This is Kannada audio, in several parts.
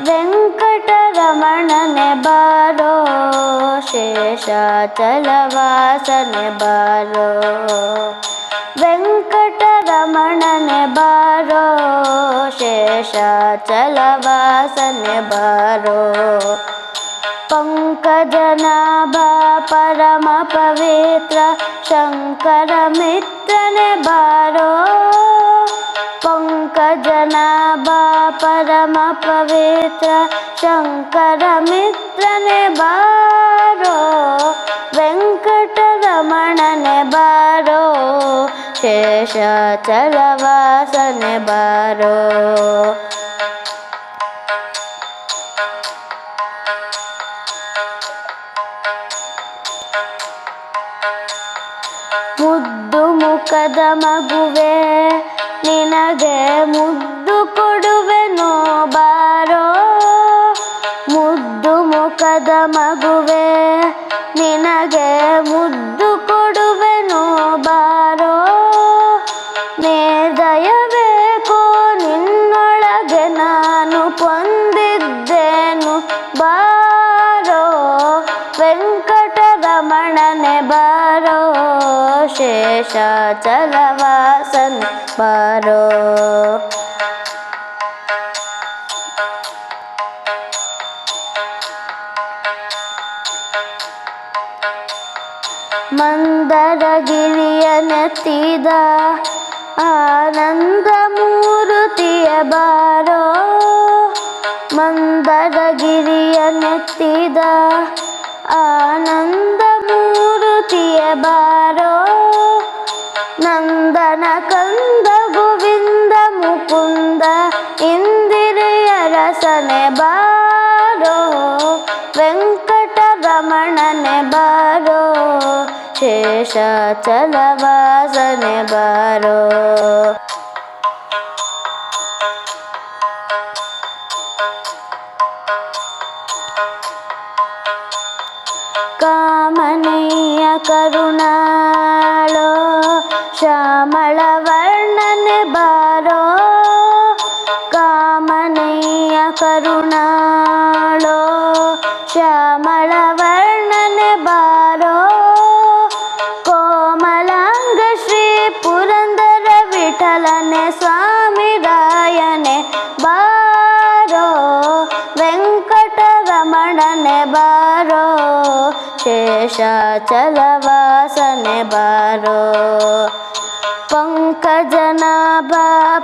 ವೆಂಕಟರಮಣನೆ ಬಾರೋ ಶೇಷಾಚಲವಾಸನೆ ಬಾರೋ ವೆಂಕಟರಮಣನೆ ಬಾರೋ ಶೇಷಾಚಲವಾಸನೆ ಬಾರೋ ಪಂಕಜನಾಭ ಪರಮ ಪವಿತ್ರ ಶಂಕರ ಮಿತ್ರನೆ ಬಾರೋ ಪಂಕಜನಾಭ ಪರಮ ಪವಿತ್ರ ಶಂಕರ ಮಿತ್ರನೆ ಬಾರೋ ವೆಂಕಟರಮಣನೆ ಬಾರೋ ಶೇಷಾಚಲವಾಸನೆ ಬಾರೋ ಮುದ್ದು ಮುಖದ ಮಗುವೆ ನಿನಗೆ ಮುದ್ದು ಕೊಡುವೆನೋ ಬಾರೋ ಮುದ್ದು ಮುಖದ ಮಗುವೆ ನಿನಗೆ ಮುದ್ದು ಕೊಡುವೆನೋ ಬಾರೋ ನೇದಯಬೇಕೋ ನಿನ್ನೊಳಗೆ ನಾನು ಕೊಂದಿದ್ದೇನು ಬಾರೋ ವೆಂಕಟರಮಣನೆ ಬಾರೋ ಶೇಷಾಚಲವಾಸನೆ ಬಾರೋ ಮಂದರಗಿರಿಯ ನೆತ್ತಿದ ಆನಂದ ಮೂರುತಿಯ ಬಾರೋ ಮಂದರಗಿರಿಯ ನೆತ್ತಿದ ಆನಂದ ಮೂರುತಿಯ ಬಾರೋ ನಂದನ ಕಂದ ಗೋವಿಂದ ಮುಕುಂದ ಇಂದಿರೆಯ ರಸನೆ ಬಾರೋ ವೆಂಕಟರಮಣನೆ ಬಾರೋ ಶೇಷಾಚಲವಾಸನೆ ಬಾರೋ ಕಾಮನೀಯ ಕರುಣಾಳೋ ಶ್ಯಾಮಳ ವರ್ಣನೆ ಬಾರೋ ಕಾಮನೀಯ ಕರುಣಾಳೋ ಶ್ಯಾಮಳ ವರ್ಣನೆ ಬಾರೋ ಕೋಮಲಾಂಗ ಶ್ರೀ ಪುರಂದರ ವಿಠಲನೆ ಸ್ವಾಮಿ ರಾಯನೆ ಬಾರೋ ವೆಂಕಟರಮಣನೆ ಬಾರೋ ಶೇಷಾಚಲವಾಸನೆ ಬಾರೋ ಪಂಕಜನಾಭ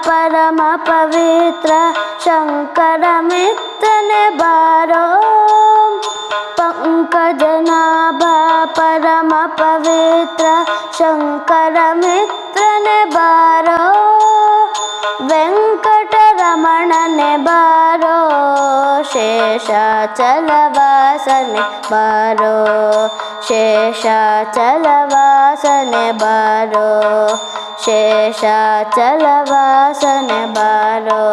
ಪರಮ ಪವಿತ್ರ ಶಂಕರ ಮಿತ್ರನೆ ಬಾರೋ ಪಂಕಜನಾಭ ಪರಮ ಪವಿತ್ರ ಶಂಕರ ಮಿತ್ರನೆ ಬಾರೋ ವೆಂಕಟರಮಣನೆ ಬಾರೋ ಶೇಷಾಚಲವಾಸನೆ ಬಾರೋ ಶೇಷಾಚಲವಾಸನೆ ಬಾರೋ ಶೇಷಾಚಲವಾಸನೆ ಬಾರೋ